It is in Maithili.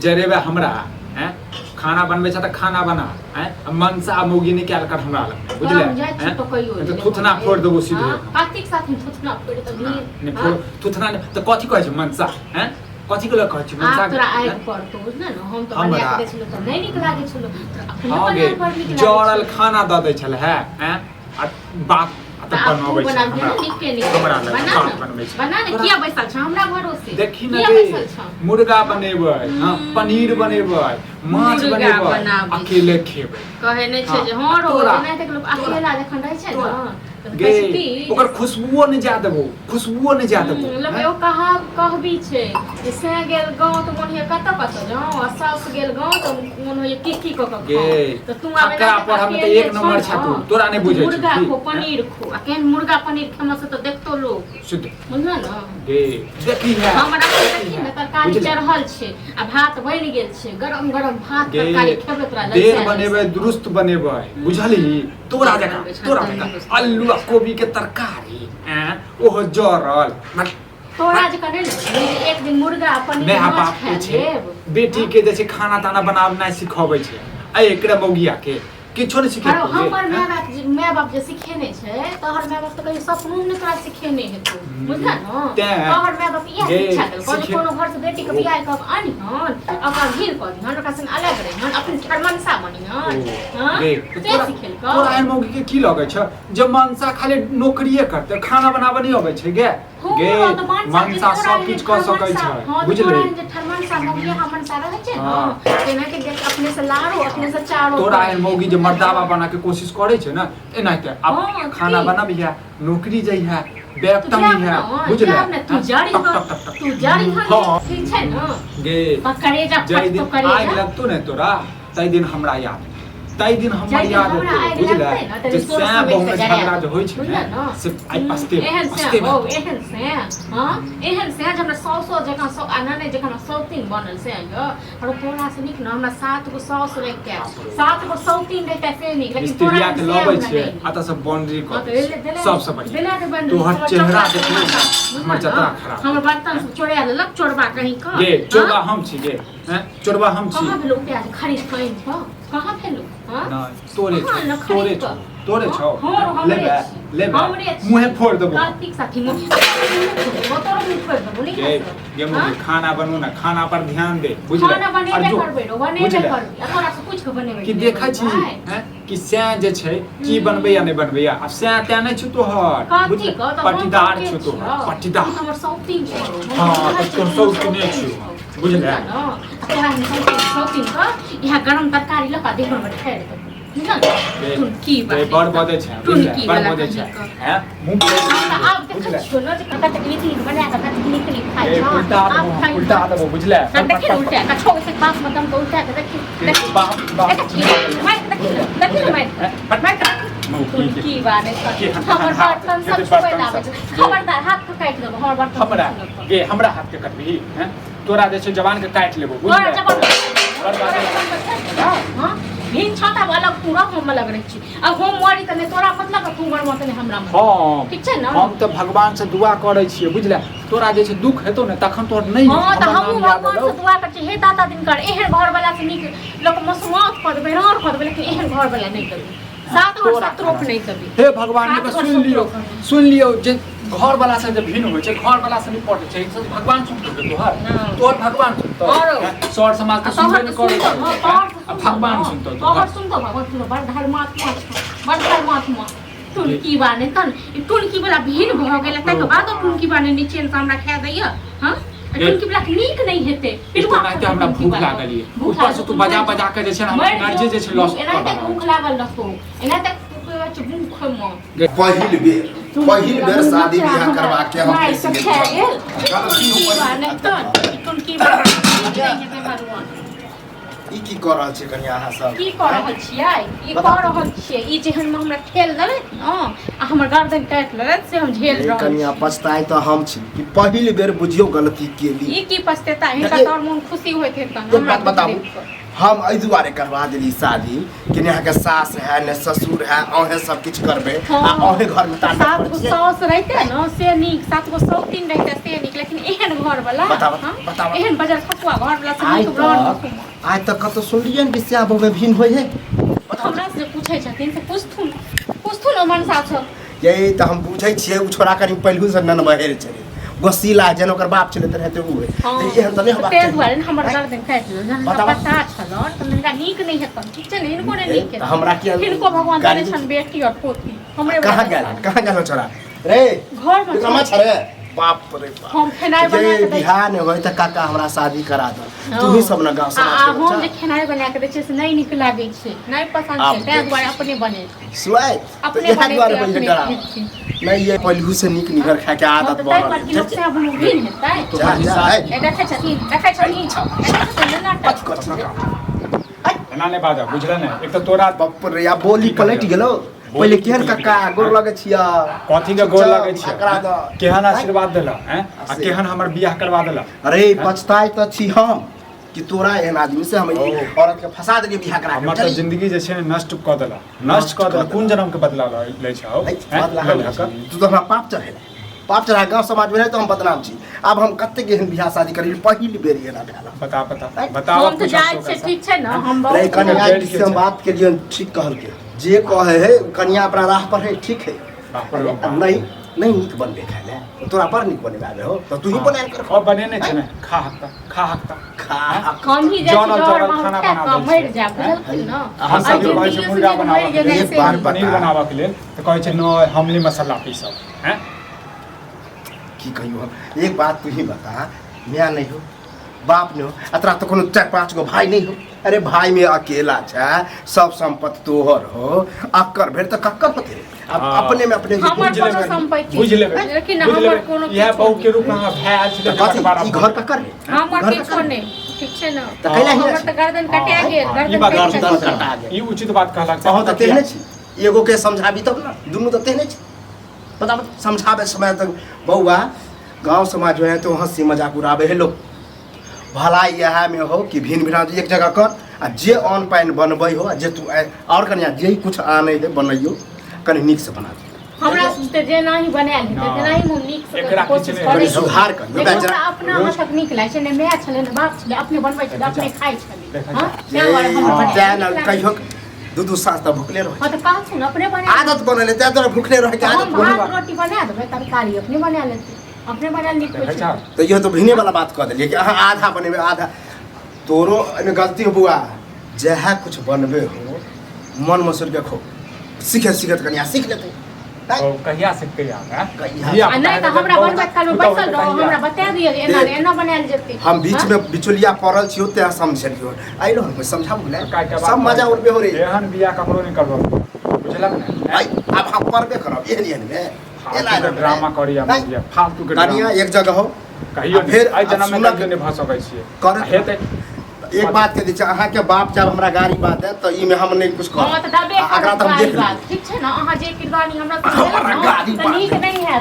जरेबे हमरा हैं खाना बनबे छ त खाना बना हैं मनसा मोगी निकाल कर हमरा लग बुझले हैं तो थुथना फोड़ देबो सीधे कातिक साथ में थुथना फोड़ त ने फोड़ थुथना त कथि कहै छ मनसा हैं कथि के ल कहै छ मनसा तोरा आइ पड़तो न हम तो बना के देछलो त नै निक लागे छलो अपने बना पर निक लागे जड़ल खाना द दै छल है हैं बात बनबै छै बना ने किया बैसल छ हमरा भरोसे देखि न रे मुर्गा बनेबै हां पनीर बनेबै माछ बनेबै अकेले खेबै कहे नै छै जे हां रो नै त लोग अकेला जखन रहै छै न गे ओकर खुशबुओ नै जा देबो खुशबुओ नै जा देबो लगे ओ कहबी छै जे से गेल गांव त मोनिया कत जाऊ सास गेल गांव त मोन होय की क गे त तू आबे पर हम त एक नंबर छ तू तोरा नै बुझै छी मुर्गा को पनीर खो आ केन मुर्गा पनीर खेमा से त देखतो लोग शुद्ध बुझना न गे देखी है हमरा देखी न तरकारी चढ़ल छै आ भात बनि गेल छै गरम गरम भात तरकारी खेबे तोरा लग देर बनेबै दुरुस्त बनेबै बुझली तोरा जका आलू आ कोबी के तरकारी हैं ओहो जरल तोरा जका नै एक दिन मुर्गा पनीर माछ खा लेब बेटी के जे छै खाना ताना बनाबनाइ सिखाबै छै आ एकरा मौगिया के किछो नै सिखे हमर माय बाप जे सिखेने छै तोहर माय बाप त कहियो सपनो नै तोरा सिखेने हेतौ बुझला न तोहर माय बाप इएह शिक्षा देलकौ कोनो घर से बेटी के बियाह कब आनी हन ओकर घिर क दी हन ओकरा संग अलग रही हन अपन शर्मनसा बनी हन हां ते सिखेलकौ तोरा एहन मौगी के की लगै छ जे मनसा खाली नौकरिये करते खाना बनाबे नै अबै छै गे मनसा सब किछ क सकै छै बुझली जे ठरमनसा मौगी हमन सा रहै छै न तेना के देख अपने से लारो अपने से चारो तोरा एहन मौगी जे मर्दावा बना के कोशिश करे छै ना एनाते अब खाना बनाबिया नौकरी जइहा बेपटमी है बुझले तू जारी ठीक छै न गे पकड़े जा तो करे आइ लगतो ने तोरा तै दिन हमरा याद तै दिन हमरा याद होतो बुझले जे सैं बहु में झगड़ा जे होय छै ना से आइ पस्ते एहन से हां एहन से हमरा 100 जका 100 आनने जका 100 बनल से यो और तोरा से निक न हमरा 7 गो 100 रह के 7 गो 100 रहते से निक लेकिन तोरा के लबै छै अत से बाउंड्री कर सबसे बढ़िया तोहर चेहरा देखले हमर जतरा खराब हमर बर्तन से चोरा लेलक चोरबा कहीं का गे चोरबा हम छी गे हैं चोरबा हम छी कहां लोग प्याज खरीद कहीं का कहां भेलु हां ना तोरे छौ लेबे मुंह फोड़ देबो कार्तिक साथी मुंह तोरा मुंह फोड़ देबो नहीं ये मुझे खाना बनू ना खाना पर ध्यान दे बुझले खाना बनेबे करबे तोरा से कुछ के बनेबे कि देखै छी हैं कि सै जे छै की बनबै या नै बनबै आ सै त नै छु तोहर बुझले पट्टीदार छु तोहर पट्टीदार हमर सौतीन छौ हां त तोर सौतीन छु बुझले तोरा सौतीन का यहाँ गरम तरकारी लका देखो में ठहर दे तुनकी बात बड़ बदे छै तुनकी बड़ बदे छै हैं मुंह अब देख छोनो जे कत निकली बना के कत निकली खाइ छ उल्टा दबो बुझले देख उल्टा का छोड़ से पास में तुम उल्टा के देख बाप की बात है हमर बर्तन सब छुए लागे खबरदार हाथ के काट देबो हमर बर्तन हमरा गे हमरा हाथ के कटबी हैं तोरा जे छै जवान के काट लेबो बुझले हां भिन छाता वाला पूरा हम लग रही छी अब हम मरी त ने तोरा मतलब तू मर मत ने हमरा में हां ठीक छै न हम त भगवान से दुआ करै छियै बुझले तोरा जे छै दुख हेतौ ने तखन तोर नै हां त हम भगवान से दुआ कर छी हे दाता दिन कर एहन घर वाला से निक लोक मसमात कर देबे रार कर देबे लेकिन एहन घर वाला नै करबे 7 वर्ष त्रोप नै करबे हे भगवान ने सुन लियो जे घर वाला से जे भिन्न होय छै घर वाला से नै पड़े छै सब भगवान सुनतो तोहर भगवान सुनतो सर समाज के सुनबे नै करै भगवान सुनतो तोहर सुनतो भगवान सुनतो बड़ धर्मात्मा तुनकी बाने तन तुनकी वाला भिन्न भ गेल तै के बाद तुनकी बाने नीचे से हमरा खा दैया हां तुनकी वाला नीक नै हेते इतना नहीं हमरा भूख लागल है ऊपर से तू बजा बजा के जे छै हमर एनर्जी जे छै लॉस एना तक भूख लागल रखो एना तक भूख म पहिल बेर शादी बियाह करवा के हम कैसे गलती हो तुनकी वाला ई की कर रहल छै कन्या अहाँ सब की कर रहल छियै ई कर रहल छियै ई जेहन में हमरा ठेल देले आ हमर गर्दन काट लेले से हम झेल रहल कन्या पछताई त हम छी कि पहिल बेर बुझियो गलती केली ई की पछतेता हिनका तोर मन खुशी होइत हे त हमरा बताबू हम एहि दुआरे करवा देली शादी कि यहाँ के सास है ने ससुर है अहे सब कुछ करबे आ अहे घर में ताना सात गो सास रहते न से नीक, 7 गो सौतीन रहते से नीक, लेकिन एहन घर वाला बताओ एहन बाजार फतुआ घर वाला से नीक ब्रांड आज तक कतो सुनलिए कि से आबो में भिन्न होय है। हमरा से पूछै छथिन से पुछथुन ओ मनसा छ यही त हम पूछै छियै उ छोरा कनी पहिलू से नन बहेर छले गोसीला जन ओकर बाप छले त रहते उ एहन त नहीं होबा तेज दुआरे हमर गर्दन काट लो जन पता छल त हमरा नीक नहीं हेतन, ठीक छै ने, इनको नहीं नीक है हमरा की इनको भगवान देने छन बेटी और पोती हमरे कहां गेल छोरा रे घर में कमा छरे बाप रे बाप हम खेनाई बना के बिहान होय त काका हमरा शादी करा द तू ही सब न गांव समाज के हम जे खेनाई बना के दै छै से नहीं नीक लागे छै, नहीं पसंद छै, तै दुआरे अपने बने सुआई अपने बने बने करा नहीं ये पहिलू से निक निगर खा के आदत बनल है तै पर से अब लोग भी हेतै ए देखै छथिन एना ने बाजा बुझला ने एक त तोरा बाप रे या बोली पलट गेलो पहिले केहन काका गोर लगे छिया कथी के गोर लगे छिया केहन आशीर्वाद देला हैं आ केहन हमर बियाह करवा देला। अरे पछताई त छी हम कि तोरा एहन आदमी से हम औरत के फंसा देलिए बियाह करा के हमर त जिंदगी जे छै नष्ट क देला कोन जन्म के बदला ले छौ तू तो हमरा पाप चढ़ा गांव समाज में तो हम बदनाम छी। अब हम कते के बियाह शादी करी पहिल बेर एना भेला बता हम तो जाय छै, ठीक छै न, हम बहुत कन्या से हम बात के लिए ठीक कहल के जे कहे है कन्या अपना राह पर है, ठीक है नहीं नीक बनबे खाले तोरा पर नीक बने आबे हो तो तू ही बना कर अब बने ने छै ने खा हकता हम ही जे खाना बना मर जा बुझलखिन न हम सब कहै छै मुर्गा बनावा के लिए पनीर बनावा के लिए तो कहै छै न हमली मसाला पीसब हैं की कहियो एक बात तू ही बता मियां नहीं हो बाप नहीं हो अतरा तो कोनो 4-5 गो भाई नहीं हो। अरे भाई में अकेला छै सब संपत्ति तोहर हो अक्कर भेर त कक्कर होते अब अपने में अपने हमर कोनो संपत्ति बुझ लेबे लेकिन हमर कोनो यह बहु के रूप में भै आल छै ई घर कक्कर है हमर किछो नहीं, ठीक छै न, त कैला हमर त गर्दन कटा गेल, गर्दन कटा गेल ई उचित बात कहला बहुत तेहने छी एगो के समझाबी तब ना दुनु त तेहने छी पता समझाबे समय तक बौआ गांव समाज में है तो हंसी मजाक उड़ाबे है लोग भलाई यह में हो कि भिन्न भिन्न एक जगह कर आ जे ऑन पाइन बनबै हो जे तू और कन्या जे कुछ आने दे बनैयो कनी नीक से बना दे हमरा से जे नाही बनाएल हेतै ते नाही हम नीक से कोशिश करै छी सुधार कर हमरा अपना हाथक नीक लागै छै ने, माय छलै ने बाप छलै अपने बनबै छलै अपने खाइ छलै हां तै दुआरे हम बनाए कहियो दू सास त भुखले रह हां त कहा छै अपने बना आदत बनले तै तोरा भुखले रह के आदत भात रोटी बना देबै तरकारी अपने बना लेते अपने बना ली कुछ तो ये तो भिने वाला बात कह दिलिए कि अहाँ आधा बनेबे आधा तोरो में गलती हो बुआ जहाँ कुछ बनबे हो मन मसूर के खो सीखत कन्या सीख लेते कहिया सीखते यार कहिया नहीं त हमरा बनबत काल में बैसल रहो हमरा बता दिए एना एना बनाएल जेते हम बीच में बिचुलिया पड़ल छियो ते समझलियो आई रहो कोई समझाबू ले सब मजा उड़बे हो रे एहन बिया ककरो नहीं करबो बुझलक ने आई अब हम करबे करब एहन में एना ड्रामा करी हम फालतू के कन्या एक जगह हो कहियो फिर आई जन्म में तक नहीं भ सकै छियै कर हेतै एक बात के दीछे अहाँ के बाप जब हमरा गाड़ी बात है तो ई में हम नहीं कुछ कर हम त दबे अगला त हम देख ठीक छै न, अहाँ जे किरदानी हमरा नीक नहीं है